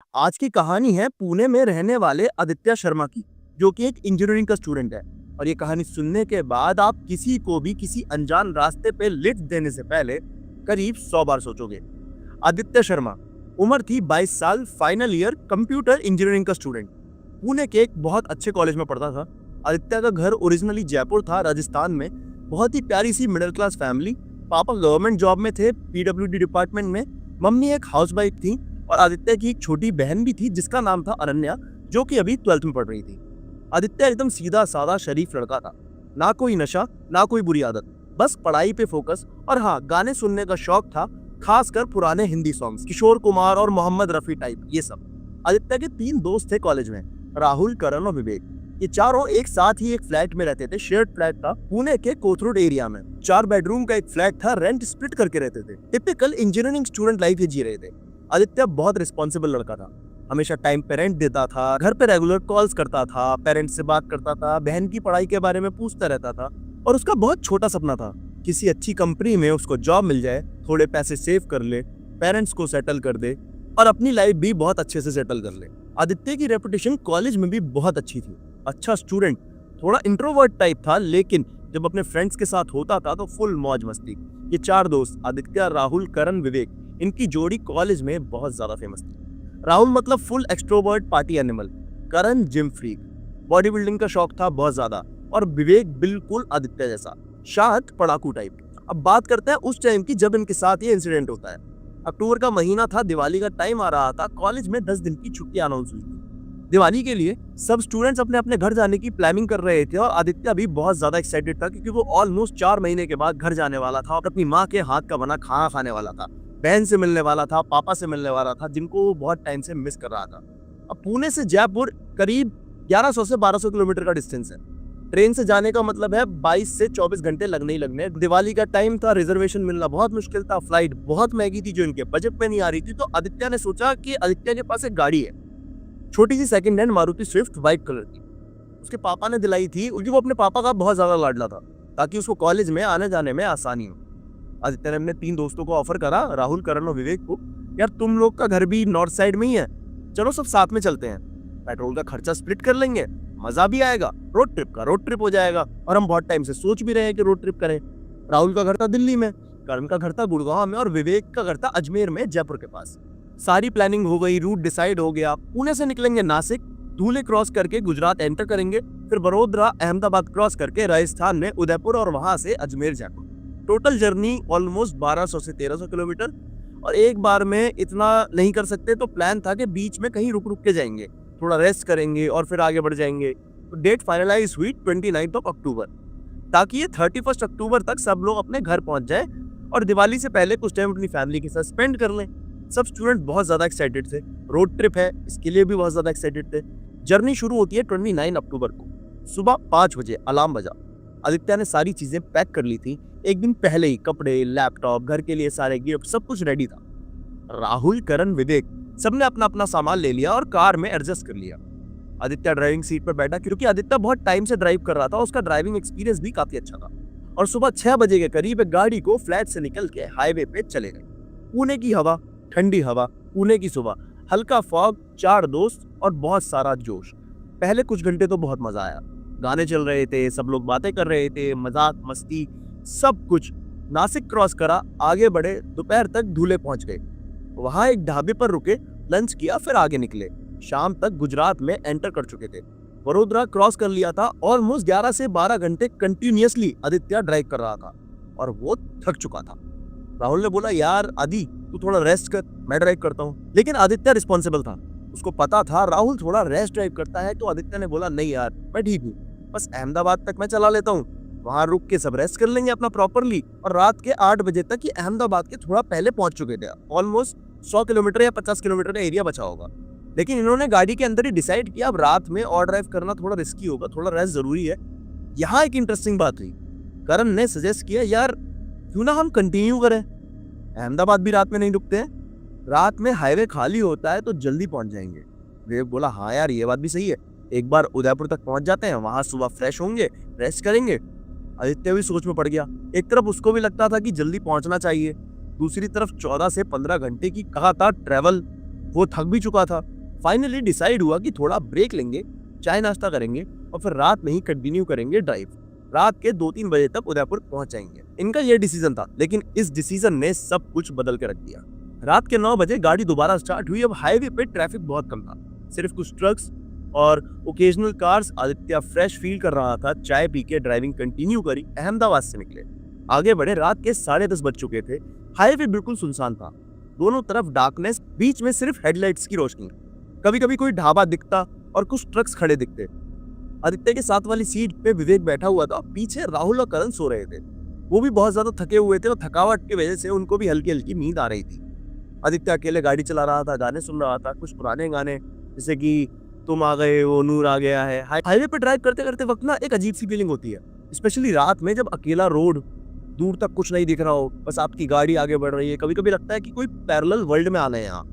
आज की कहानी है पुणे में रहने वाले आदित्य शर्मा की, जो कि एक इंजीनियरिंग का स्टूडेंट है। और ये कहानी सुनने के बाद आप किसी को भी किसी अनजान रास्ते पे लिफ्ट देने से पहले करीब 100 बार सोचोगे। आदित्य शर्मा, उम्र थी 22 साल, फाइनल ईयर कंप्यूटर इंजीनियरिंग का स्टूडेंट। पुणे के एक बहुत अच्छे कॉलेज में पढ़ता था। आदित्य का घर ओरिजिनली जयपुर था, राजस्थान में। बहुत ही प्यारी सी मिडिल क्लास फैमिली। पापा गवर्नमेंट जॉब में थे, पीडब्ल्यूडी डिपार्टमेंट में। मम्मी एक हाउसवाइफ थी और आदित्य की एक छोटी बहन भी थी जिसका नाम था अनन्या, जो कि अभी 12th में पढ़ रही थी। आदित्य एकदम सीधा साधा शरीफ लड़का था। ना कोई नशा, ना कोई बुरी आदत, बस पढ़ाई पे फोकस। और हाँ, गाने सुनने का शौक था, खासकर पुराने हिंदी सॉन्ग्स, किशोर कुमार और मोहम्मद रफी टाइप, ये सब। आदित्य के 3 दोस्त थे कॉलेज में, राहुल, करण और विवेक। ये चारों एक साथ ही एक फ्लैट में रहते थे। शेयर्ड फ्लैट था, पुणे के कोथरूड एरिया में। 4 बेडरूम का एक फ्लैट था, रेंट स्प्लिट करके रहते थे। टिपिकल इंजीनियरिंग स्टूडेंट लाइफ ही जी रहे थे। आदित्य बहुत रिस्पॉन्सिबल लड़का था, हमेशा टाइम पे रेंट देता था, घर पे रेगुलर कॉल्स करता था, पेरेंट्स से बात करता था, बहन की पढ़ाई के बारे में पूछता रहता था। और उसका बहुत छोटा सपना था, किसी अच्छी कंपनी में उसको जॉब मिल जाए, थोड़े पैसे सेव कर ले, पेरेंट्स को सेटल कर दे और अपनी लाइफ भी बहुत अच्छे से सेटल कर ले। आदित्य की रेपुटेशन कॉलेज में भी बहुत अच्छी थी। अच्छा स्टूडेंट, थोड़ा इंट्रोवर्ट टाइप था, लेकिन जब अपने फ्रेंड्स के साथ होता था तो फुल मौज मस्ती। ये 4 दोस्त, आदित्य, राहुल, करण, विवेक, इनकी जोड़ी कॉलेज में बहुत ज्यादा फेमस थी। राहुल मतलब फुल एक्सट्रोवर्ट पार्टी एनिमल, करण जिम फ्रीक, बॉडी बिल्डिंग का शौक था बहुत ज्यादा, और विवेक बिल्कुल आदित्य जैसा शांत पढ़ाकू टाइप। अब बात करते हैं उस टाइम की जब इनके साथ ये इंसिडेंट होता है। अक्टूबर का महीना था, दिवाली का टाइम आ रहा था। कॉलेज में 10 दिन की छुट्टी अनाउंस हुई थी दिवाली के लिए। सब स्टूडेंट्स अपने अपने घर जाने की प्लानिंग कर रहे थे और आदित्य भी बहुत ज्यादा एक्साइटेड था, क्योंकि वो ऑलमोस्ट 4 महीने के बाद घर जाने वाला था और अपनी माँ के हाथ का बना खाना खाने वाला था, बहन से मिलने वाला था, पापा से मिलने वाला था, जिनको वो बहुत टाइम से मिस कर रहा था। अब पुणे से जयपुर करीब 1100 से 1200 किलोमीटर का डिस्टेंस है। ट्रेन से जाने का मतलब है 22 से 24 घंटे लगने ही लगने। दिवाली का टाइम था, रिजर्वेशन मिलना बहुत मुश्किल था, फ्लाइट बहुत महंगी थी जो इनके बजट में नहीं आ रही थी। तो आदित्य ने सोचा कि आदित्य के पास एक गाड़ी है, छोटी सी second hand Maruti Swift white colour की। उसके पापा ने दिलाई थी, क्योंकि वो अपने पापा का बहुत ज्यादा लाडला था, ताकि उसको कॉलेज में आने जाने में आसानी हो। आदित्य ने अपने 3 दोस्तों को ऑफर करा, राहुल, करण और विवेक को, यार तुम लोग का घर भी नॉर्थ साइड में ही है, चलो सब साथ में चलते हैं, पेट्रोल का खर्चा स्प्लिट कर लेंगे, मजा भी आएगा, रोड ट्रिप का रोड ट्रिप हो जाएगा। और हम बहुत टाइम से सोच भी रहे हैं कि रोड ट्रिप करें। राहुल का घर था दिल्ली में, करण का घर था गुड़गांव में और विवेक का घर था अजमेर में, जयपुर के पास। सारी प्लानिंग हो गई, रूट डिसाइड हो गया। पुणे से निकलेंगे नासिक, धुले क्रॉस करके गुजरात एंटर करेंगे, फिर बड़ोदरा, अहमदाबाद क्रॉस करके राजस्थान में उदयपुर और वहां से Ajmer, Jaipur. Total journey almost 1200 से 1300 किलोमीटर। और एक बार में इतना नहीं कर सकते, तो प्लान था कि बीच में कहीं रुक रुक के जाएंगे, थोड़ा रेस्ट करेंगे और फिर आगे बढ़ जाएंगे। तो डेट फाइनलाइज हुई 29 अक्टूबर, ताकि ये 31 अक्टूबर तक सब लोग अपने घर पहुंच जाए और दिवाली से पहले कुछ टाइम अपनी फैमिली के साथ स्पेंड कर लें। सब स्टूडेंट बहुत ज्यादा एक्साइटेड थे, रोड ट्रिप है इसके लिए भी बहुत ज्यादा एक्साइटेड थे। जर्नी शुरू होती है 29 अक्टूबर को। सुबह 5 बजे अलार्म बजा। आदित्य ने सारी चीजें पैक कर ली थी, एक दिन पहले ही कपड़े, लैपटॉप, घर के लिए सारे गिफ्ट, सब कुछ रेडी था। राहुल, करण, विवेक सबने अपना अपना सामान ले लिया और कार में एडजस्ट कर लिया। आदित्य ड्राइविंग सीट पर बैठा, क्योंकि आदित्य बहुत टाइम से ड्राइव कर रहा था, उसका ड्राइविंग एक्सपीरियंस भी काफी अच्छा था। और सुबह 6 बजे के करीब गाड़ी को फ्लैट से निकल के हाईवे पे चले गए। पुणे की हवा, ठंडी हवा, पुणे की सुबह, हल्का फॉग, 4 दोस्त और बहुत सारा जोश। पहले कुछ घंटे तो बहुत मजा आया, गाने चल रहे थे, सब लोग बातें कर रहे थे, मजाक मस्ती सब कुछ। नासिक क्रॉस करा, आगे बढ़े, दोपहर तक धुले पहुंच गए। वहां एक ढाबे पर रुके, लंच किया, फिर आगे निकले। शाम तक गुजरात में एंटर कर चुके थे। वडोदरा क्रॉस कर लिया था। ऑलमोस्ट 11 से 12 घंटे कंटिन्यूअसली आदित्य ड्राइव कर रहा था और वो थक चुका था। राहुल ने बोला, यार आदि तू थोड़ा रेस्ट कर, मैं ड्राइव करता हूँ। लेकिन आदित्य रिस्पॉन्सिबल था, उसको पता था राहुल थोड़ा रेस्ट ड्राइव करता है, तो आदित्य ने बोला, नहीं यार मैं ठीक हूँ, बस अहमदाबाद तक मैं चला लेता हूँ, वहां रुक के सब रेस्ट कर लेंगे अपना प्रॉपरली। और रात के 8 बजे तक ये अहमदाबाद के थोड़ा पहले पहुंच चुके थे। ऑलमोस्ट 100 किलोमीटर या 50 किलोमीटर का एरिया बचा होगा। लेकिन इन्होंने गाड़ी के अंदर ही डिसाइड किया, अब रात में और ड्राइव करना थोड़ा रिस्की होगा, थोड़ा रेस्ट जरूरी है। यहाँ एक इंटरेस्टिंग बात हुई, करण ने सजेस्ट किया, यार क्यों ना हम कंटिन्यू करें, अहमदाबाद भी रात में नहीं रुकते हैं, रात में हाईवे खाली होता है तो जल्दी पहुंच जाएंगे। विवेक बोला, हाँ यार ये बात भी सही है, एक बार उदयपुर तक पहुंच जाते हैं, वहां सुबह फ्रेश होंगे, रेस्ट करेंगे। आदित्य भी सोच में पड़ गया। एक तरफ उसको भी लगता था कि जल्दी पहुंचना चाहिए, दूसरी तरफ 14 से 15 घंटे की लगातार ट्रैवल, वो थक भी चुका था। फाइनली डिसाइड हुआ कि थोड़ा ब्रेक लेंगे, चाय नाश्ता करेंगे और फिर रात में ही कंटिन्यू करेंगे ड्राइव। रात के 2-3 बजे तक उदयपुर पहुंच जाएंगे। इनका ये डिसीजन था, लेकिन इस डिसीजन ने सब कुछ बदल के रख दिया। रात के 9 बजे गाड़ी दोबारा स्टार्ट हुई। अब हाईवे पे ट्रैफिक बहुत कम था, सिर्फ कुछ ट्रक्स और occasional cars. Aditya fresh feel कर रहा था, चाय पी के ड्राइविंग कंटिन्यू करी। अहमदाबाद से निकले, आगे बढ़े। रात के 10:30 बज चुके थे। हाईवे बिल्कुल सुनसान था, दोनों तरफ डार्कनेस, बीच में सिर्फ हेडलाइट्स की रोशनी। कभी कभी कोई ढाबा दिखता और कुछ ट्रक्स खड़े दिखते। आदित्य के साथ वाली सीट पे विवेक बैठा हुआ था, पीछे राहुल और करण सो रहे थे। वो भी बहुत ज्यादा थके हुए थे और थकावट की वजह से उनको भी हल्की हल्की नींद आ रही थी। आदित्य अकेले गाड़ी चला रहा था, गाने सुन रहा था, कुछ पुराने गाने जैसे कि तुम आ गए हो, नूर आ गया है। हाईवे पे ड्राइव करते करते वक्त ना एक अजीब सी फीलिंग होती है, स्पेशली रात में जब अकेला रोड, दूर तक कुछ नहीं दिख रहा हो, बस आपकी गाड़ी आगे बढ़ रही है। कभी कभी लगता है कि कोई पैरेलल वर्ल्ड में आना है यहाँ।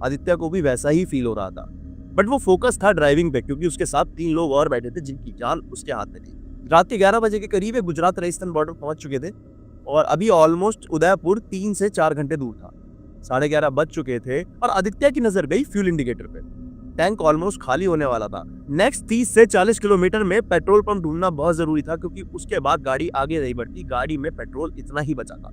आदित्य को भी वैसा ही फील हो रहा था, बट वो फोकस था ड्राइविंग पे, क्योंकि उसके साथ 3 लोग और बैठे थे जिनकी जान उसके हाथ में थी। रात के 11 बजे के करीब गुजरात राजस्थान बॉर्डर पहुंच चुके थे और अभी ऑलमोस्ट उदयपुर 3 से 4 घंटे दूर था। 11:30 बज चुके थे और आदित्य की नजर गई फ्यूल इंडिकेटर पे। टैंक ऑलमोस्ट खाली होने वाला था। नेक्स्ट 30 से 40 किलोमीटर में पेट्रोल पंप ढूंढना बहुत जरूरी था, क्योंकि उसके बाद गाड़ी आगे नहीं बढ़ती। गाड़ी में पेट्रोल इतना ही बचा था।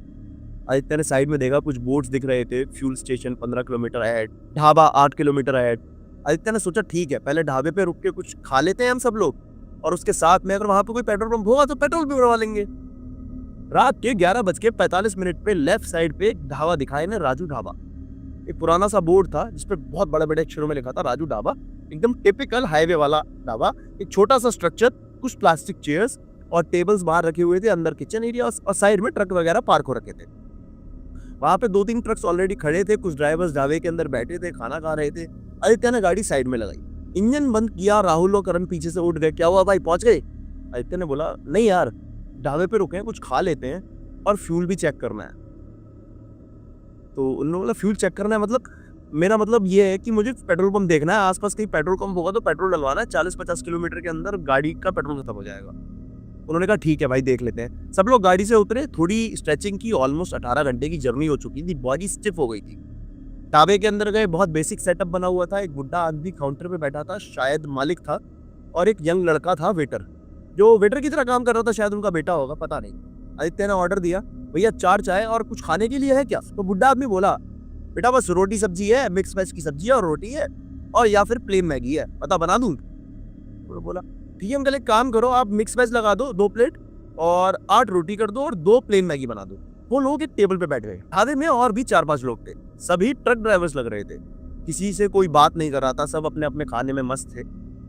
आदित्य ने साइड में देखा, कुछ बोर्ड्स दिख रहे थे। Fuel station 15 kilometre ahead, dhaba 8 kilometre ahead. Aditya ने सोचा ठीक है, पहले ढाबे पे रुक के कुछ खा लेते हैं हम सब लोग, और उसके साथ में अगर वहां पे कोई पेट्रोल पंप होगा तो पेट्रोल भी भरवा लेंगे। रात के 11:45 पे लेफ्ट साइड पे एक ढाबा दिखाया ने, राजू ढाबा। एक पुराना सा बोर्ड था जिसपे बहुत बड़े बड़े अक्षरों में लिखा था राजू ढाबा। एकदम टिपिकल हाईवे वाला ढाबा। एक छोटा सा स्ट्रक्चर, कुछ प्लास्टिक चेयर्स और टेबल्स बाहर रखे हुए थे, अंदर किचन एरिया और साइड में ट्रक वगैरह पार्क हो रखे थे। वहां पे 2-3 ट्रक्स ऑलरेडी खड़े थे, कुछ ड्राइवर्स ढाबे के अंदर बैठे थे, खाना खा रहे थे। आदित्य ने गाड़ी साइड में लगाई, इंजन बंद किया। राहुल और करण पीछे से उठ गए। क्या हुआ भाई, पहुंच गए? आदित्य ने बोला नहीं यार, ढाबे पे रुके हैं, कुछ खा लेते हैं और फ्यूल भी चेक करना है। तो उन्होंने बोला फ्यूल चेक करना है मतलब? मेरा मतलब ये है कि मुझे पेट्रोल पंप देखना है, आसपास कहीं पेट्रोल पंप होगा तो पेट्रोल डलवाना है। 40-50 किलोमीटर के अंदर गाड़ी का पेट्रोल खत्म हो जाएगा। उन्होंने कहा ठीक है भाई, देख लेते हैं। सब लोग गाड़ी से उतरे, थोड़ी स्ट्रेचिंग की। ऑलमोस्ट 18 घंटे की जर्नी हो चुकी थी, बॉडी स्टिफ हो गई थी। ढाबे के अंदर गए, बहुत बेसिक सेटअप बना हुआ था। एक बुढ़ा आदमी काउंटर पे बैठा था, शायद मालिक था, और एक यंग लड़का था वेटर, जो वेटर की तरह काम कर रहा था, शायद उनका बेटा होगा, पता नहीं। आदित्य ने ऑर्डर दिया, भैया 4 चाय और कुछ खाने के लिए है क्या? तो बुढ़ा आदमी बोला बेटा बस रोटी सब्जी है, मिक्स वेज की सब्जी है और रोटी है, और या फिर प्लेन मैगी है, पता बना दूं? तो बोला ठीक है अंकल, एक काम करो, आप मिक्स वेज लगा दो 2 प्लेट और 8 रोटी कर दो और 2 प्लेन मैगी बना दो। वो लोग एक टेबल पे बैठ गए। ढाबे में और भी 4-5 लोग थे, सभी ट्रक ड्राइवर्स लग रहे थे। किसी से कोई बात नहीं कर रहा था, सब अपने अपने खाने में मस्त थे।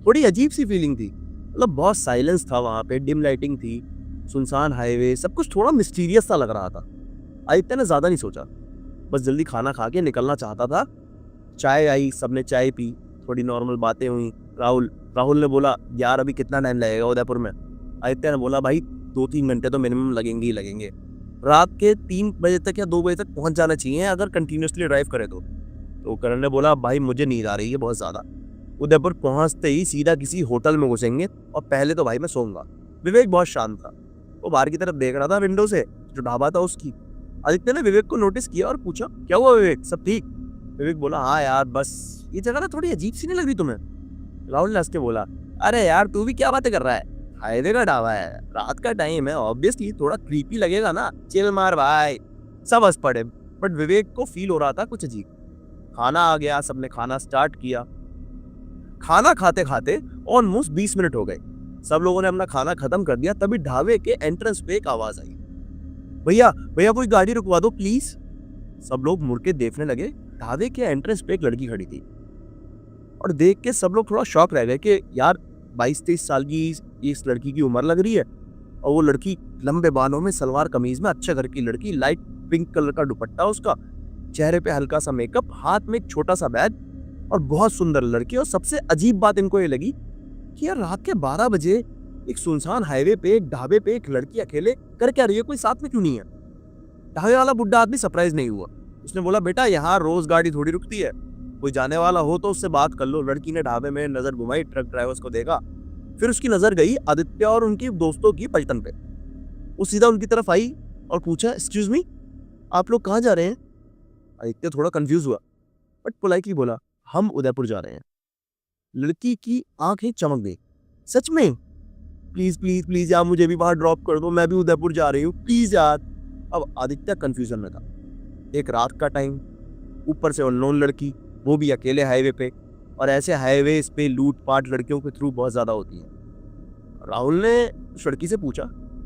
थोड़ी अजीब सी फीलिंग थी, मतलब बहुत साइलेंस था वहां पे, डिम लाइटिंग थी, सुनसान हाईवे, सब कुछ थोड़ा मिस्टीरियस सा लग रहा था। आदित्य ने ज्यादा नहीं सोचा, बस जल्दी खाना खा के निकलना चाहता था। चाय आई, सबने चाय पी, थोड़ी नॉर्मल बातें हुई। राहुल ने बोला यार अभी कितना टाइम लगेगा उदयपुर में? आदित्य ने बोला भाई 2-3 घंटे तो मिनिमम लगेंगे ही लगेंगे। रात के 3 बजे तक या 2 बजे तक पहुंच जाना चाहिए अगर कंटिन्यूसली ड्राइव करे तो करण ने बोला भाई मुझे नींद आ रही है बहुत ज्यादा। उदयपुर पहुंचते ही सीधा किसी होटल में घुसेंगे और पहले तो भाई मैं सोऊंगा। विवेक बहुत शांत था, वो बाहर की तरफ देख रहा था विंडो से, जो ढाबा था उसकी। आदित्य ने विवेक को नोटिस किया और पूछा क्या हुआ विवेक, सब ठीक? विवेक बोला हाँ यार बस ये जगह ना थोड़ी अजीब सी नहीं लग रही तुम्हें? राहुल ने हंस के बोला अरे यार तू भी क्या बातें कर रहा है, हाईवे का ढाबा है, रात का टाइम है, ऑब्वियसली थोड़ा क्रीपी लगेगा ना, चिल मार भाई। सब हंस पड़े, बट विवेक को फील हो रहा था कुछ अजीब। खाना आ गया, सबने खाना स्टार्ट किया। खाना खाते खाते ऑलमोस्ट 20 मिनट हो गए। सब लोगों ने अपना खाना खत्म कर दिया, तभी ढाबे के एंट्रेंस पे एक आवाज आई, भैया भैया कोई गाड़ी रुकवा दो प्लीज। सब लोग मुड़ के देखने लगे। ढाबे के एंट्रेंस पे एक लड़की खड़ी थी और देख के सब लोग थोड़ा शॉक रह गए कि यार 22-23 साल की इस लड़की की उम्र लग रही है, और वो लड़की लंबे बालों में, सलवार कमीज में, अच्छे घर की लड़की, लाइट पिंक कलर का दुपट्टा उसका, चेहरे पे हल्का सा मेकअप, हाथ में एक छोटा सा बैग, और बहुत सुंदर लड़की। और सबसे अजीब बात इनको ये लगी कि यार रात के 12 बजे एक सुनसान हाईवे पे एक ढाबे पे एक लड़की अकेले कर क्या रही है, कोई साथ में क्यों नहीं है? ढाबे वाला बुड्ढा आदमी सरप्राइज नहीं हुआ। उसने बोला बेटा यहाँ रोज गाड़ी थोड़ी रुकती है, कोई जाने वाला हो तो उससे बात कर लो। लड़की ने ढाबे में नजर घुमाई, ट्रक ड्राइवर्स को देखा, फिर उसकी नजर गई आदित्य और उनके दोस्तों की पलटन पे। वो सीधा उनकी तरफ आई और पूछा एक्सक्यूज मी, आप लोग कहाँ जा रहे हैं? आदित्य थोड़ा कंफ्यूज हुआ, बट पोलाइटली बोला हम उदयपुर जा रहे हैं। लड़की की आंखें चमक गई, सच में? प्लीज प्लीज प्लीज यार, मुझे भी बाहर ड्रॉप कर दो, मैं भी उदयपुर जा रही हूँ, प्लीज यार। अब आदित्य कंफ्यूजन में था। एक रात का टाइम, ऊपर से अननोन लड़की, वो भी अकेले हाईवे पे, और ऐसे हाईवे पे लूटपाट लड़कियों के थ्रू बहुत ज्यादा होती है। राहुल ने उस लड़की से पूछा,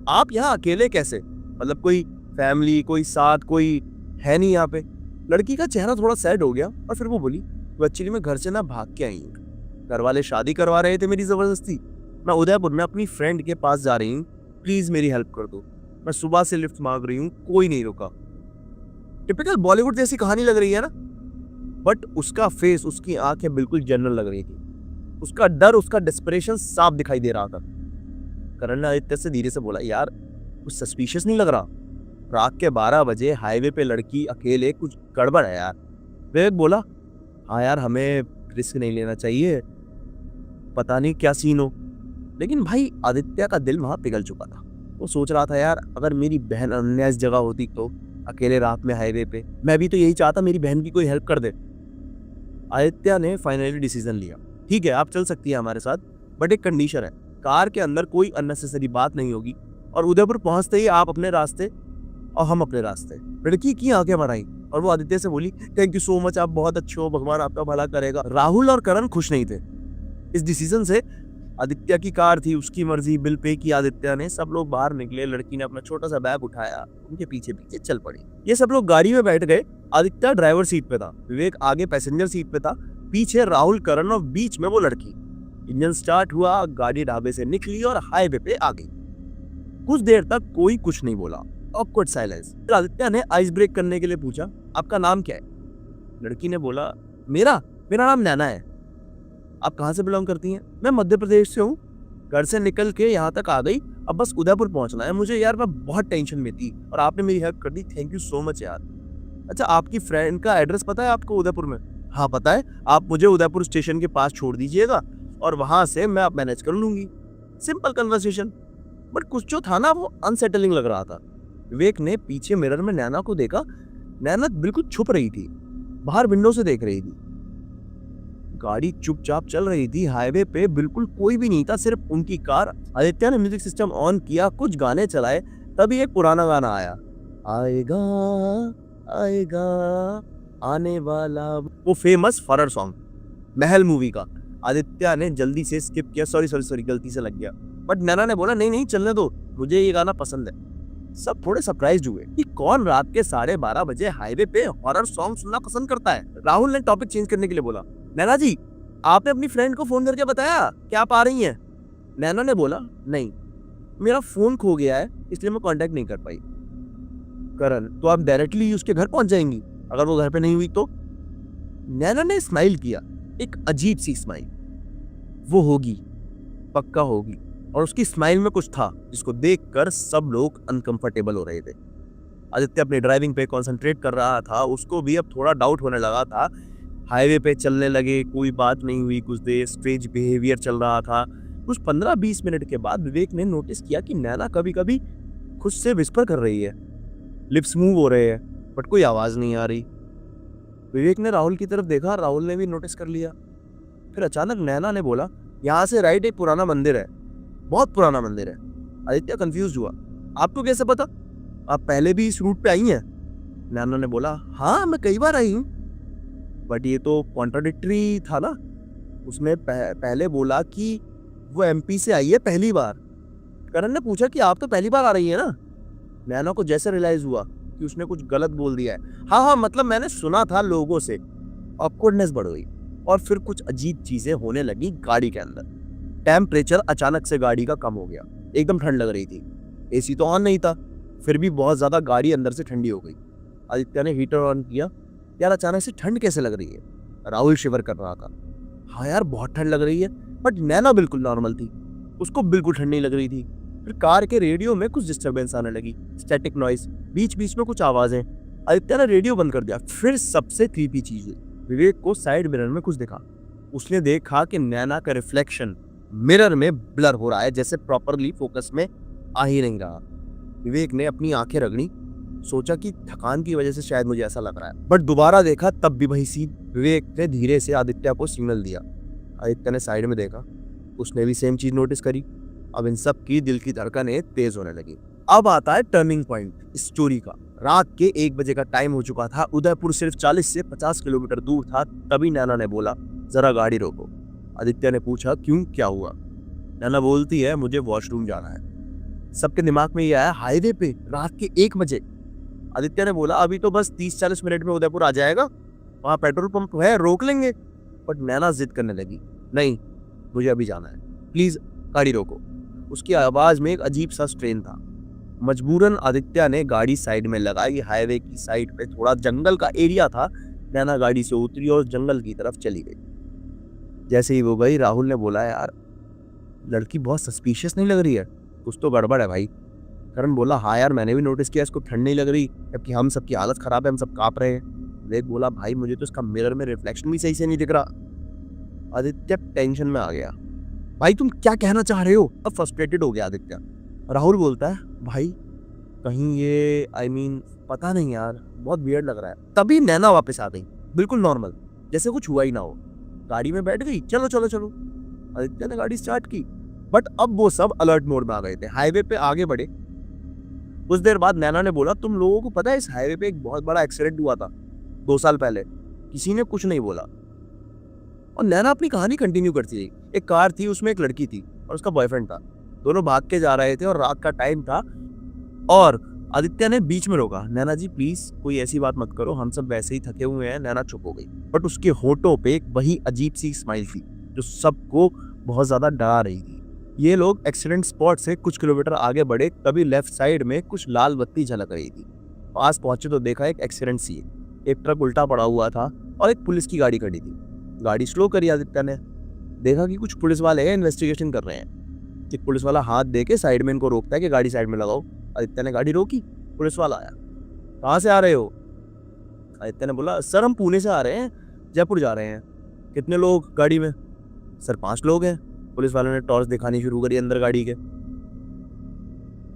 आप यहाँ अकेले कैसे? मतलब कोई फैमिली, कोई साथ, कोई है नहीं यहाँ पे? लड़की का चेहरा थोड़ा सैड हो गया और फिर वो बोली, वो एक्चुअली मैं घर से ना भाग के आई हूँ। घर वाले शादी करवा रहे थे मेरी जबरदस्ती। मैं उदयपुर में अपनी फ्रेंड के पास जा रही हूँ, प्लीज मेरी हेल्प कर दो। मैं सुबह से लिफ्ट मांग रही हूँ, कोई नहीं रुका। टिपिकल बॉलीवुड जैसी कहानी लग रही है ना? बट उसका फेस, उसकी आंखें बिल्कुल जनरल लग रही थी। उसका डर, उसका डेस्परेशन साफ दिखाई दे रहा था। करण ने आदित्य से धीरे से बोला, यार कुछ सस्पिशियस नहीं लग रहा? रात के 12 बजे हाईवे पे लड़की अकेले, कुछ गड़बड़ है यार। विवेक बोला, हाँ यार, हमें रिस्क नहीं लेना चाहिए, पता नहीं क्या सीन हो। लेकिन भाई आदित्य का दिल वहां पिघल चुका था। वो सोच रहा था, यार अगर मेरी बहन अन्य इस जगह होती तो, अकेले रात में हाईवे पे, मैं भी तो यही चाहता मेरी बहन की कोई हेल्प कर दे। आदित्य ने फाइनली डिसीजन लिया, ठीक है आप चल सकती है हमारे साथ, बट एक कंडीशन है, कार के अंदर कोई अननेसेसरी बात नहीं होगी, और उदयपुर पहुंचते ही आप अपने रास्ते और हम अपने रास्ते। लड़की की आंखें भर आई और वो आदित्य से बोली, थैंक यू सो मच, आप बहुत अच्छे हो, भगवान आपका भला करेगा। राहुल और करण खुश नहीं थे इस डिसीजन से। आदित्य की कार थी, उसकी मर्जी, बिल पे की आदित्य ने। सब लोग बाहर निकले, लड़की ने अपना छोटा सा बैग उठाया, उनके पीछे पीछे चल पड़ी। ये सब लोग गाड़ी में बैठ गए। आदित्य ड्राइवर सीट पे था, विवेक आगे पैसेंजर सीट पे था, पीछे राहुल, करण और बीच में वो लड़की। इंजन स्टार्ट हुआ, गाड़ी ढाबे से निकली और हाईवे पे आ गई। कुछ देर तक कोई कुछ नहीं बोला, ऑकवर्ड साइलेंस। आदित्य ने आइस ब्रेक करने के लिए पूछा, आपका नाम क्या है? लड़की ने बोला, मेरा नाम नैना है। आप कहाँ से बिलोंग करती हैं? मैं मध्य प्रदेश से हूँ, घर से निकल के यहाँ तक आ गई, अब बस उदयपुर पहुँचना है मुझे। यार मैं बहुत टेंशन में थी और आपने मेरी हेल्प कर दी, थैंक यू सो मच यार। अच्छा, आपकी फ्रेंड का एड्रेस पता है आपको उदयपुर में? हाँ पता है, आप मुझे उदयपुर स्टेशन के पास छोड़ दीजिएगा और वहां से मैं मैनेज कर लूंगी। सिंपल कन्वर्सेशन, बट कुछ जो था ना वो अनसेटलिंग लग रहा था। विवेक ने पीछे मिरर में नैना को देखा। नैना बिल्कुल छुप रही थी, बाहर विंडो से देख रही थी। गाड़ी चुपचाप चल रही थी, हाईवे पे बिल्कुल कोई भी नहीं था, सिर्फ उनकी कार। आदित्य ने म्यूजिक सिस्टम ऑन किया, कुछ गाने चलाए, तभी एक पुराना गाना आया, आएगा आएगा आने वाला, वो फेमस हॉरर सॉन्ग महल मूवी का। आदित्य ने जल्दी से स्किप किया, सॉरी गलती से लग गया। बट नैना ने बोला, नहीं चलने दो, मुझे ये गाना पसंद है। सब थोड़े सरप्राइज हुए कि कौन रात के 12:30 बजे हाईवे पे हॉरर सॉन्ग सुनना पसंद करता है। राहुल ने टॉपिक चेंज करने के लिए बोला, नैना जी आपने अपनी फ्रेंड को फोन करके बताया कि आप आ रही हैं? नैना ने बोला, नहीं मेरा फोन खो गया है इसलिए मैं कांटेक्ट नहीं कर पाई। करण, तो आप डायरेक्टली उसके घर पहुंच जाएंगी अगर वो घर पे नहीं हुई तो? नैना ने स्माइल किया, एक अजीब सी स्माइल। वो होगी, पक्का होगी। और उसकी स्माइल में कुछ था जिसको देखकर सब लोग अनकंफर्टेबल हो रहे थे। आदित्य अपनी ड्राइविंग पे कंसंट्रेट कर रहा था, उसको भी अब थोड़ा डाउट होने लगा था। हाईवे पे चलने लगे, कोई बात नहीं हुई, कुछ देर स्ट्रेंज बिहेवियर चल रहा था। कुछ 15-20 मिनट के बाद विवेक ने नोटिस किया कि नैना कभी कभी खुद से विस्पर कर रही है, लिप्स मूव हो रहे हैं, बट कोई आवाज नहीं आ रही। विवेक ने राहुल की तरफ देखा, राहुल ने भी नोटिस कर लिया। फिर अचानक नैना ने बोला, यहाँ से राइट एक पुराना मंदिर है, बहुत पुराना मंदिर है। आदित्य कंफ्यूज हुआ, आपको कैसे पता? आप पहले भी इस रूट पे आई हैं? नैना ने बोला, हाँ मैं कई बार आई हूँ। बट ये तो कॉन्ट्राडिक्टरी था ना, उसने पहले बोला कि वो एमपी से आई है पहली बार। करण ने पूछा कि आप तो पहली बार आ रही है ना? नैना को जैसे रियलाइज हुआ कि उसने कुछ गलत बोल दिया है। हाँ मतलब मैंने सुना था लोगों से। ऑकवर्डनेस बढ़ गई और फिर कुछ अजीब चीजें होने लगी गाड़ी के अंदर। टेम्परेचर अचानक से गाड़ी का कम हो गया, एकदम ठंड लग रही थी। एसी तो ऑन नहीं था, फिर भी बहुत ज्यादा गाड़ी अंदर से ठंडी हो गई। आदित्य ने हीटर ऑन किया, यार अचानक से ठंड कैसे लग रही है? राहुल शिवर कर रहा था, हाँ यार बहुत ठंड लग रही है। बट नैना बिल्कुल नॉर्मल थी, उसको बिल्कुल ठंड नहीं लग रही थी। फिर कार के रेडियो में कुछ डिस्टरबेंस आने लगी, स्टैटिक नॉइज, बीच बीच में कुछ आवाजें। आदित्य ने रेडियो बंद कर दिया। फिर सबसे क्रीपी चीज हुई, विवेक को साइड मिरर में कुछ दिखा। उसने देखा कि नैना का रिफ्लेक्शन मिरर में ब्लर हो रहा है, जैसे प्रॉपरली फोकस में आ ही नहीं रहा। विवेक ने अपनी आंखें रगड़ी, सोचा कि थकान की वजह से शायद मुझे ऐसा लग रहा है, बट दोबारा देखा तब भी वही सीन। विवेक ने धीरे से आदित्य को सिग्नल दिया। आदित्य ने साइड में देखा, उसने भी सेम चीज नोटिस करी। अब इन सब की दिल की धड़कनें तेज होने लगी। अब आता है टर्निंग पॉइंट स्टोरी का। रात के 1 बजे का टाइम हो चुका था। उदयपुर सिर्फ 40 से 50 किलोमीटर दूर था। तभी नैना ने बोला, जरा गाड़ी रोको। आदित्य ने पूछा, क्यों, क्या हुआ? नैना बोलती है, मुझे वॉशरूम जाना है। सबके दिमाग में ये आया, हाईवे पे रात के 1 बजे। आदित्य ने बोला, अभी तो बस 30-40 मिनट में उदयपुर आ जाएगा, वहां पेट्रोल पंप है, रोक लेंगे। बट नैना जिद करने लगी, नहीं मुझे अभी जाना है, प्लीज गाड़ी रोको। उसकी आवाज में एक अजीब सा स्ट्रेन था। मजबूरन आदित्य ने गाड़ी साइड में लगाई। हाईवे की साइड पे थोड़ा जंगल का एरिया था। नैना गाड़ी से उतरी और जंगल की तरफ चली गई। जैसे ही वो गई, राहुल ने बोला, यार लड़की बहुत सस्पिशियस नहीं लग रही है, कुछ तो गड़बड़ है भाई। करण बोला, हाँ यार मैंने भी नोटिस किया, इसको ठंड नहीं लग रही, जबकि हम सबकी हालत खराब है, हम सब कांप रहे हैं। विवेक बोला, भाई मुझे तो इसका मिरर में रिफ्लेक्शन भी सही से नहीं दिख रहा। आदित्य टेंशन में आ गया, भाई तुम क्या कहना चाह रहे हो? अब फ्रस्ट्रेटेड हो गया आदित्य। राहुल बोलता है, भाई कहीं ये पता नहीं यार, बहुत वियर्ड लग रहा है। तभी नैना वापस आ गई, बिल्कुल नॉर्मल, जैसे कुछ हुआ ही ना हो। गाड़ी में बैठ गई, चलो चलो चलो। आदित्य ने गाड़ी स्टार्ट की, बट अब वो सब अलर्ट मोड में आ गए थे। हाईवे पे आगे बढ़े। कुछ देर बाद नैना ने बोला, तुम लोगों को पता है इस हाईवे पे एक बहुत बड़ा एक्सीडेंट हुआ था 2 साल पहले? किसी ने कुछ नहीं बोला और नैना अपनी कहानी कंटिन्यू करती रही। एक कार थी, उसमें एक लड़की थी और उसका बॉयफ्रेंड था। दोनों भाग के जा रहे थे और रात का टाइम था और आदित्य ने बीच में रोका, नैना जी प्लीज कोई ऐसी बात मत करो, हम सब वैसे ही थके हुए हैं। नैना चुप हो गई, बट उसके होठों पे एक वही अजीब सी स्माइल थी जो सबको बहुत ज्यादा डरा रही थी। ये लोग एक्सीडेंट स्पॉट से कुछ किलोमीटर आगे बढ़े, तभी लेफ्ट साइड में कुछ लाल बत्ती झलक रही थी। पास पहुंचे तो देखा एक एक्सीडेंट सीन। एक ट्रक उल्टा पड़ा हुआ था और एक पुलिस की गाड़ी खड़ी थी। गाड़ी स्लो करी आदित्य ने, देखा कि कुछ पुलिस वाले इन्वेस्टिगेशन कर रहे हैं। एक पुलिस वाला हाथ दे के साइड में इनको रोकता है कि गाड़ी साइड में लगाओ। आदित्य ने गाड़ी रोकी, पुलिस वाला आया, कहाँ से आ रहे हो? आदित्य ने बोला, सर हम पुणे से आ रहे हैं, जयपुर जा रहे हैं। कितने लोग गाड़ी में? सर 5 लोग हैं। पुलिस वालों ने टॉर्च दिखानी शुरू करी अंदर गाड़ी के।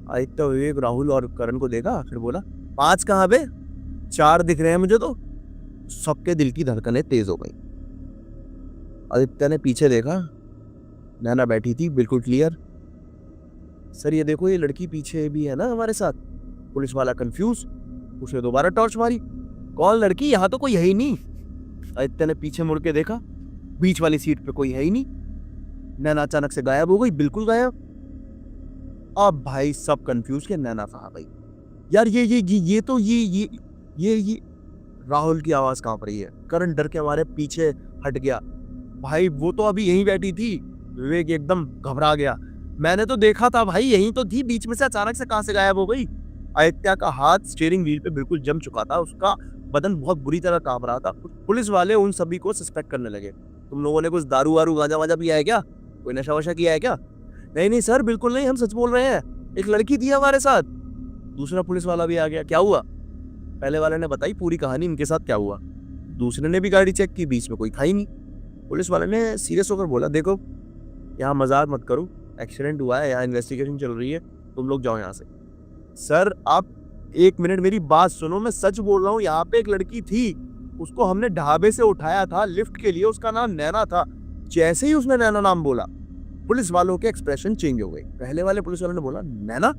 आदित्य, विवेक, राहुल और करण को देखा, फिर बोला, 5 कहाँ पे? 4 दिख रहे हैं मुझे तो। सबके दिल की धड़कनें तेज हो गई। आदित्य ने पीछे देखा, नैना बैठी थी बिल्कुल क्लियर। सर ये देखो, ये लड़की पीछे भी है ना हमारे साथ। पुलिस वाला कंफ्यूज, उसने दोबारा टॉर्च मारी, कौन लड़की? यहाँ तो कोई है ही नहीं। आदित्य ने पीछे मुड़ के देखा, बीच वाली सीट पे कोई है ही नहीं। नैना अचानक से गायब हो गई, बिल्कुल गायब। अब भाई सब कंफ्यूज के नैना कहाँ गई? यार ये राहुल की आवाज कांप रही है। करण डर के हमारे पीछे हट गया, भाई वो तो अभी यहीं बैठी थी। विवेक एकदम घबरा गया, मैंने तो देखा था भाई, यहीं तो थी, बीच में से अचानक से कहां से गायब हो गई? आदित्य का हाथ स्टीयरिंग व्हील पे बिल्कुल जम चुका था, उसका बदन बहुत बुरी तरह कांप रहा था। पुलिस वाले उन सभी को सस्पेक्ट करने लगे, तुम लोगों ने कुछ दारू वारू गांजा वाजा पिया है क्या? कोई नशा वशा किया है क्या? नहीं सर बिल्कुल नहीं, हम सच बोल रहे हैं, एक लड़की थी हमारे साथ। दूसरा पुलिस वाला भी आ गया, क्या हुआ? पहले वाले ने बताई पूरी कहानी, इनके साथ क्या हुआ। दूसरे ने भी गाड़ी चेक की, बीच में कोई था ही नहीं। पुलिस वाले ने सीरियस होकर बोला, देखो यहाँ मजाक मत करो, एक्सीडेंट हुआ है, यहाँ इन्वेस्टिगेशन चल रही है, तुम लोग जाओ यहाँ से। सर आप 1 मिनट मेरी बात सुनो, मैं सच बोल रहा हूँ, यहाँ पे एक लड़की थी, उसको हमने ढाबे से उठाया था लिफ्ट के लिए, उसका नाम नैना था। जैसे ही उसने नैना नाम बोला, पुलिस वालों के एक्सप्रेशन चेंज हो गए। पहले वाले पुलिस वालों ने बोला, नैना?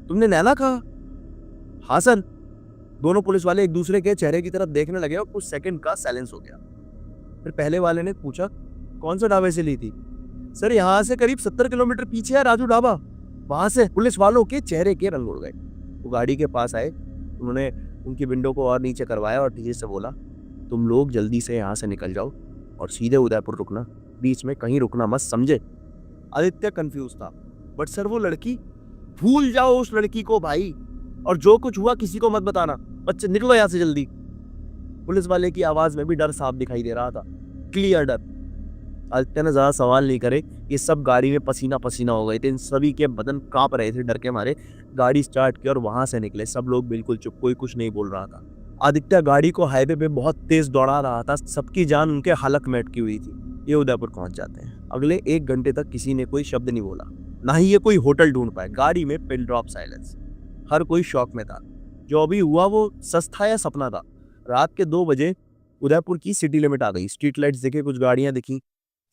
तुमने नैना कहा? हाँ सर। दोनों पुलिस वाले एक दूसरे के चेहरे की तरफ देखने लगे और कुछ सेकंड का साइलेंस हो गया। फिर पहले वाले ने पूछा, कौन सा ढाबे से ली थी? सर यहाँ से करीब 70 किलोमीटर पीछे है राजू ढाबा, वहां से। पुलिस वालों के चेहरे के रंग उड़ गए। वो गाड़ी के पास आए, उन्होंने उनकी विंडो को और नीचे करवाया और धीरे से बोला, तुम लोग जल्दी से यहाँ से निकल जाओ और सीधे उदयपुर रुकना, बीच में कहीं रुकना मत, समझे? आदित्य कंफ्यूज था, बट सर वो लड़की? भूल जाओ उस लड़की को भाई, और जो कुछ हुआ किसी को मत बताना, बच्चे निकलो यहाँ से जल्दी। पुलिस वाले की आवाज में भी डर साफ दिखाई दे रहा था, क्लियर डर। आदित्य ने ज्यादा सवाल नहीं करे, ये सब गाड़ी में पसीना पसीना हो गए थे, इन सभी के बदन कांप रहे थे डर के मारे। गाड़ी स्टार्ट की और वहां से निकले, सब लोग बिल्कुल चुप, कोई कुछ नहीं बोल रहा था। आदित्य गाड़ी को हाईवे पे बहुत तेज दौड़ा रहा था, सबकी जान उनके हलक में अटकी हुई थी। ये उदयपुर पहुंच जाते हैं। अगले 1 घंटे तक किसी ने कोई शब्द नहीं बोला, ना ही ये कोई होटल ढूंढ पाए। गाड़ी में पिन ड्रॉप साइलेंस, हर कोई शॉक में था। जो अभी हुआ वो सच था या सपना था। रात के 2 बजे उदयपुर की सिटी लिमिट आ गई। स्ट्रीट लाइट्स दिखे, कुछ गाड़ियां दिखी,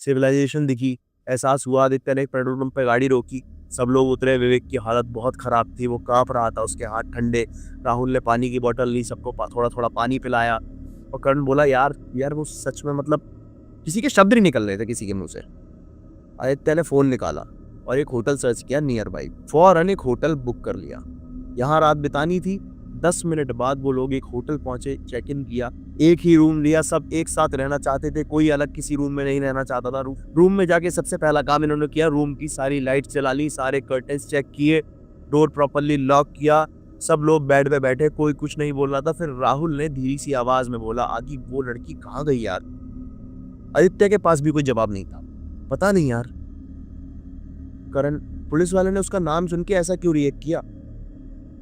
सिविलाइजेशन दिखी। एहसास हुआ। आदित्य ने एक पेट्रोल पंप पे गाड़ी रोकी। सब लोग उतरे। विवेक की हालत बहुत खराब थी, वो कांप रहा था, उसके हाथ ठंडे। राहुल ने पानी की बोतल ली, सबको थोड़ा थोड़ा पानी पिलाया। और करण बोला, यार यार वो सच में, मतलब किसी के शब्द नहीं निकल रहे थे किसी के मुंह से। आदित्य ने फोन निकाला और एक होटल सर्च किया नियर बाई। फौरन एक होटल बुक कर लिया। यहाँ रात बितानी थी। 10 मिनट बाद वो लोग एक होटल पहुंचे, चेक इन किया, एक ही रूम लिया। सब एक साथ रहना चाहते थे, कोई अलग किसी रूम में नहीं रहना चाहता था। रूम में जाके सबसे पहला काम इन्होंने किया, रूम की सारी लाइट जला ली, सारे कर्टेन्स चेक किए, डोर प्रॉपर्ली लॉक किया। सब लोग बेड पे बैठे, कोई कुछ नहीं बोल रहा था। फिर राहुल ने धीरी सी आवाज में बोला, आदि वो लड़की कहाँ गई यार? आदित्य के पास भी कोई जवाब नहीं था। पता नहीं यार। करण, पुलिस वाले ने उसका नाम सुन के ऐसा क्यों रिएक्ट किया?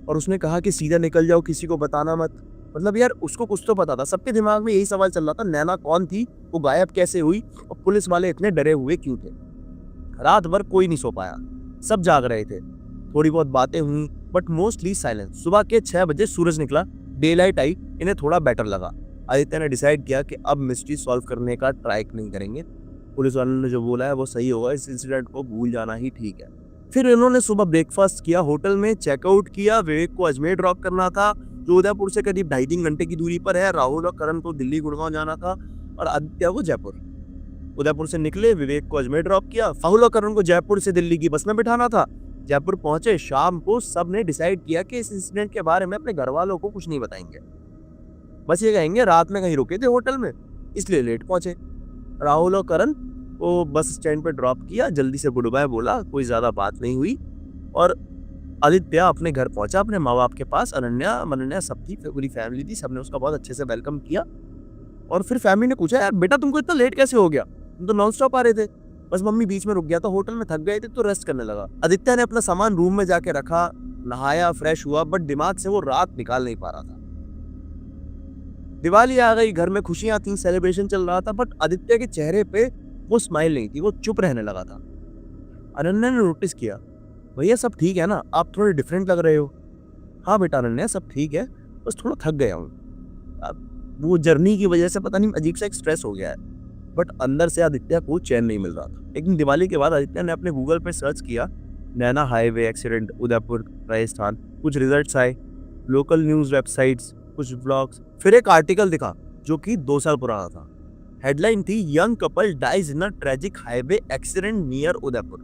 और उसने कहा कि सीधा निकल जाओ, किसी को बताना मत। मतलब यार उसको कुछ तो पता था। सबके दिमाग में यही सवाल चल रहा था, नैना कौन थी, वो गायब कैसे हुई, और पुलिस वाले इतने डरे हुए क्यों थे? रात भर कोई नहीं सो पाया, सब जाग रहे थे। थोड़ी बहुत बातें हुई बट मोस्टली साइलेंस। सुबह के 6 बजे सूरज निकला, डे लाइट आई, इन्हें थोड़ा बेटर लगा। आदित्य ने डिसाइड किया कि अब मिस्ट्री सॉल्व करने का ट्राई नहीं करेंगे। पुलिस वालों ने जो बोला है वो सही होगा, इस इंसिडेंट को भूल जाना ही ठीक है। फिर इन्होंने सुबह ब्रेकफास्ट किया, होटल में चेकआउट किया। विवेक को अजमेर ड्रॉप करना था, जो उदयपुर से करीब 2.5-3 घंटे की दूरी पर है। राहुल और करण को दिल्ली गुड़गांव जाना था और आदित्य को जयपुर। उदयपुर से निकले, विवेक को अजमेर ड्रॉप किया। राहुल और करण को जयपुर से दिल्ली की बस में बिठाना था। जयपुर पहुंचे शाम को। सब ने डिसाइड किया कि इस इंसिडेंट के बारे में अपने घर वालों को कुछ नहीं बताएंगे, बस ये कहेंगे रात में कहीं रुके थे होटल में, इसलिए लेट पहुंचे। राहुल और करण को बस स्टैंड पे ड्रॉप किया, जल्दी से गुड बाय बोला, कोई ज्यादा बात नहीं हुई। और आदित्य अपने घर पहुंचा, अपने माँ बाप के पास। अनन्या मनन्या सब थी, पूरी फैमिली थी, सबने उसका बहुत अच्छे से वेलकम किया। और फिर फैमिली ने पूछा, यार बेटा तुमको इतना लेट कैसे हो गया? तुम तो नॉन स्टॉप आ रहे थे। बस मम्मी बीच में रुक गया था, होटल में थक गए थे तो रेस्ट करने लगा। आदित्य ने अपना सामान रूम में जाके रखा, नहाया, फ्रेश हुआ, बट दिमाग से वो रात निकाल नहीं पा रहा था। दिवाली आ गई, घर में खुशियां थी, सेलिब्रेशन चल रहा था, बट आदित्य के चेहरे पे वो स्माइल नहीं थी, वो चुप रहने लगा था। अनन्या ने नोटिस किया, भैया सब ठीक है ना, आप थोड़े डिफरेंट लग रहे हो। हाँ बेटा अनन्या सब ठीक है, बस थोड़ा थक गया हूँ। अब वो जर्नी की वजह से पता नहीं अजीब सा एक स्ट्रेस हो गया है। बट अंदर से आदित्य को चैन नहीं मिल रहा था। लेकिन दिवाली के बाद आदित्य ने अपने गूगल पे सर्च किया, नैना हाईवे एक्सीडेंट उदयपुर राजस्थान। कुछ रिजल्ट्स आए, लोकल न्यूज वेबसाइट्स, कुछ ब्लॉग्स। फिर एक आर्टिकल दिखा जो कि 2 साल पुराना था। हेडलाइन थी, young couple dies in a tragic highway accident near Udaipur.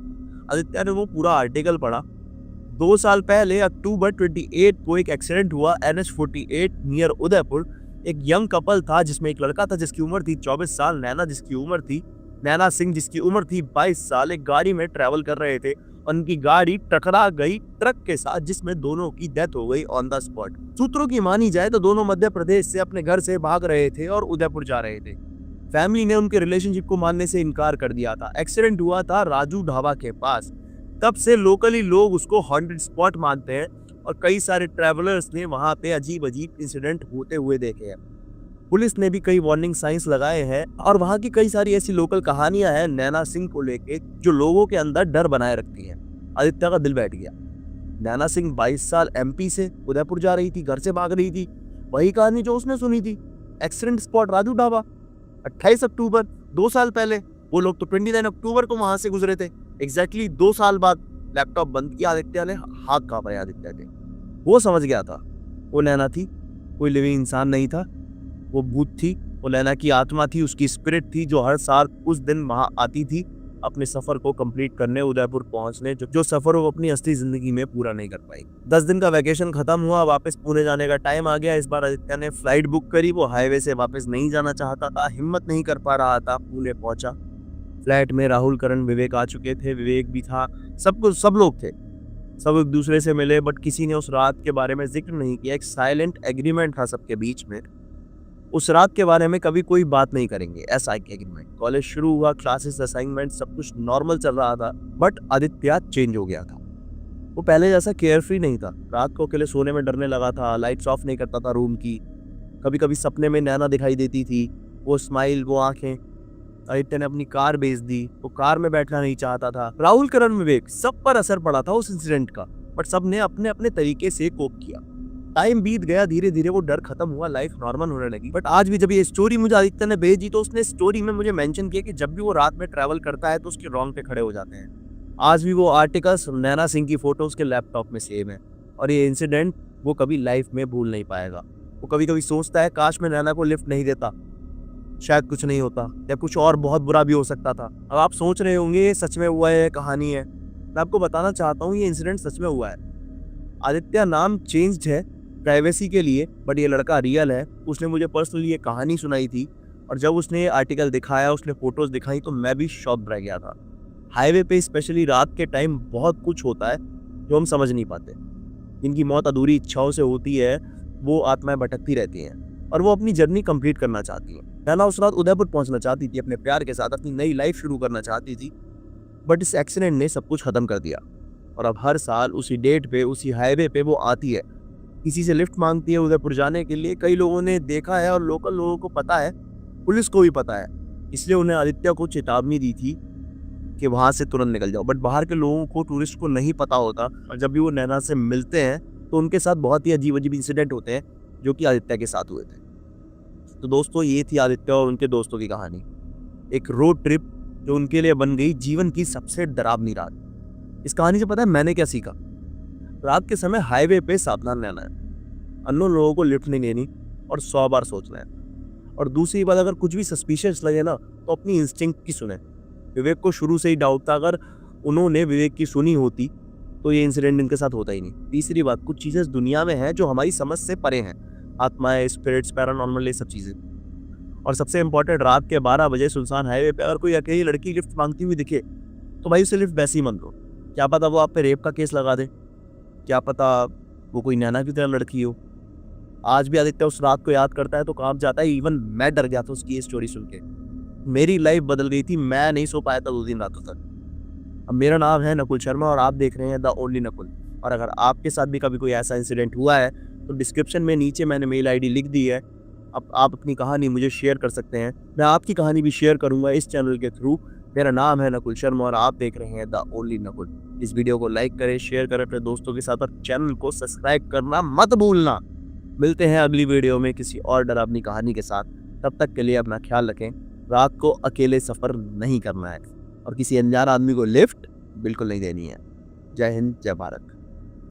Aditya ने वो पूरा आर्टिकल पढ़ा। 2 साल पहले अक्टूबर 28 को एक एक्सीडेंट हुआ NH48 नियर उदयपुर। एक यंग कपल था जिसमें एक लड़का था जिसकी उम्र थी 24 साल, नैना सिंह जिसकी उम्र थी 22 साल। एक गाड़ी में ट्रैवल कर रहे थे, उनकी गाड़ी टकरा गई ट्रक के साथ, जिसमें दोनों की डेथ हो गई ऑन द स्पॉट। सूत्रों की मानी जाए तो दोनों मध्य प्रदेश से अपने घर से भाग रहे थे और उदयपुर जा रहे थे। फैमिली ने उनके रिलेशनशिप को मानने से इनकार कर दिया था। एक्सीडेंट हुआ था राजू ढाबा के पास। तब से लोकली लोग उसको हॉन्टेड स्पॉट मानते हैं और कई सारे ट्रैवलर्स ने वहां पे अजीब अजीब इंसिडेंट होते हुए देखे हैं। पुलिस ने भी कई वार्निंग साइंस लगाए हैं और वहां की कई सारी ऐसी लोकल कहानियां हैं नैना सिंह को लेके जो लोगों के अंदर डर बनाए रखती हैं। आदित्य का दिल बैठ गया। नैना सिंह 22 साल MP से उदयपुर जा रही थी, घर से भाग रही थी, वही कहानी जो उसने सुनी थी। एक्सीडेंट स्पॉट राजू ढाबा, 28 अक्टूबर 2 साल पहले। वो लोग तो 29 अक्टूबर को वहां से गुजरे थे। एग्जैक्टली 2 साल बाद लैपटॉप बंद किया आदित्य ने, हाथ कांप रहे आदित्य के। वो समझ गया था वो नैना थी, कोई लिविंग इंसान नहीं था, वो भूत थी। वो नैना की आत्मा थी, उसकी स्पिरिट थी जो हर साल उस दिन वहां आती थी अपने सफर को कंप्लीट करने, उदयपुर पहुंचने, जो सफर वो अपनी असली जिंदगी में पूरा नहीं कर पाई। 10 दिन का वैकेशन खत्म हुआ, वापस पुणे जाने का टाइम आ गया। इस बार आदित्य ने फ्लाइट बुक करी। वो हाईवे से वापस नहीं जाना चाहता था, हिम्मत नहीं कर पा रहा था। पुणे पहुंचा। फ्लैट में राहुल, करण, विवेक आ चुके थे, विवेक भी था, सब लोग थे। सब एक दूसरे से मिले, बट किसी ने उस रात के बारे में जिक्र नहीं किया। एक साइलेंट एग्रीमेंट था सबके बीच में, उस रात के बारे में कभी कोई बात नहीं करेंगे, ऐसा एक एग्रीमेंट। कॉलेज शुरू हुआ, क्लासेस, असाइनमेंट, सब कुछ नॉर्मल चल रहा था। बट आदित्य चेंज हो गया था। वो पहले जैसा केयर फ्री नहीं था। रात को अकेले सोने में डरने लगा था, लाइट्स ऑफ नहीं करता था रूम की। कभी कभी सपने में नैना दिखाई देती थी, वो स्माइल, वो आंखें। आदित्य ने अपनी कार बेच दी, वो कार में बैठना नहीं चाहता था। राहुल, करण, विवेक सब पर असर पड़ा था उस इंसिडेंट का, बट सब ने अपने अपने तरीके से कोप किया। टाइम बीत गया, धीरे धीरे वो डर खत्म हुआ, लाइफ नॉर्मल होने लगी। बट आज भी जब ये स्टोरी मुझे आदित्य ने भेजी तो उसने स्टोरी में मुझे मेंशन किया कि जब भी वो रात में ट्रैवल करता है तो उसके रोंगटे खड़े हो जाते हैं। आज भी वो आर्टिकल्स, नैना सिंह की फोटो उसके लैपटॉप में सेव है और ये इंसिडेंट वो कभी लाइफ में भूल नहीं पाएगा। वो कभी कभी सोचता है काश मैं नैना को लिफ्ट नहीं देता, शायद कुछ नहीं होता या कुछ और बहुत बुरा भी हो सकता था। अब आप सोच रहे होंगे ये सच में हुआ है, कहानी है। मैं आपको बताना चाहता हूँ ये इंसिडेंट सच में हुआ है। आदित्य नाम चेंज्ड है प्राइवेसी के लिए, बट ये लड़का रियल है। उसने मुझे पर्सनली ये कहानी सुनाई थी और जब उसने ये आर्टिकल दिखाया, उसने फोटोज दिखाई तो मैं भी शॉक रह गया था। हाईवे पे स्पेशली रात के टाइम बहुत कुछ होता है जो हम समझ नहीं पाते। जिनकी मौत अधूरी इच्छाओं से होती है वो आत्माएं भटकती रहती हैं और वो अपनी जर्नी कंप्लीट करना चाहती हैं। नैना उस रात उदयपुर पहुंचना चाहती थी, अपने प्यार के साथ अपनी नई लाइफ शुरू करना चाहती थी, बट इस एक्सीडेंट ने सब कुछ खत्म कर दिया। और अब हर साल उसी डेट पे, उसी हाईवे पे वो आती है, किसी से लिफ्ट मांगती है उदयपुर जाने के लिए। कई लोगों ने देखा है और लोकल लोगों को पता है, पुलिस को भी पता है, इसलिए उन्हें आदित्य को चेतावनी दी थी कि वहां से तुरंत निकल जाओ। बट बाहर के लोगों को, टूरिस्ट को नहीं पता होता और जब भी वो नैना से मिलते हैं तो उनके साथ बहुत ही अजीब अजीब इंसिडेंट होते हैं जो कि आदित्य के साथ हुए थे। तो दोस्तों ये थी आदित्य और उनके दोस्तों की कहानी, एक रोड ट्रिप जो उनके लिए बन गई जीवन की सबसे डरावनी रात। इस कहानी से पता है मैंने क्या सीखा? रात के समय हाईवे पे सावधान रहना है, अननोन लोगों को लिफ्ट नहीं लेनी और 100 बार सोचना है। और दूसरी बात, अगर कुछ भी सस्पिशियस लगे ना तो अपनी इंस्टिंक्ट की सुने। विवेक को शुरू से ही डाउट था, अगर उन्होंने विवेक की सुनी होती तो ये इंसिडेंट इनके साथ होता ही नहीं। तीसरी बात, कुछ चीज़ें दुनिया में हैं जो हमारी समझ से परे हैं, आत्माएं, स्पिरिट्स, पैरानॉर्मल, ये सब चीज़ें। और सबसे इंपॉर्टेंट, रात के 12 बजे सुनसान हाईवे पे अगर कोई अकेली लड़की लिफ्ट मांगती हुई दिखे तो भाई उसे लिफ्ट वैसे ही मत दो। क्या पता वो आप पे रेप का केस लगा दे, क्या पता वो कोई नैना की तरह लड़की हो। आज भी आदित्य उस रात को याद करता है तो कांप जाता है। इवन मैं डर गया था उसकी ये स्टोरी सुन के। मेरी लाइफ बदल गई थी, मैं नहीं सो पाया था 2 दिन रातों तक। अब मेरा नाम है नकुल शर्मा और आप देख रहे हैं द ओनली नकुल। और अगर आपके साथ भी कभी कोई ऐसा इंसिडेंट हुआ है तो डिस्क्रिप्शन में नीचे मैंने मेल आईडी लिख दी है। अब आप अपनी कहानी मुझे शेयर कर सकते हैं, मैं आपकी कहानी भी शेयर करूंगा इस चैनल के थ्रू। मेरा नाम है नकुल शर्मा और आप देख रहे हैं द ओनली नकुल। इस वीडियो को लाइक करें, शेयर करें अपने दोस्तों के साथ और चैनल को सब्सक्राइब करना मत भूलना। मिलते हैं अगली वीडियो में किसी और डरावनी कहानी के साथ। तब तक के लिए अपना ख्याल रखें। रात को अकेले सफ़र नहीं करना है और किसी अनजान आदमी को लिफ्ट बिल्कुल नहीं देनी है। जय हिंद, जय भारत।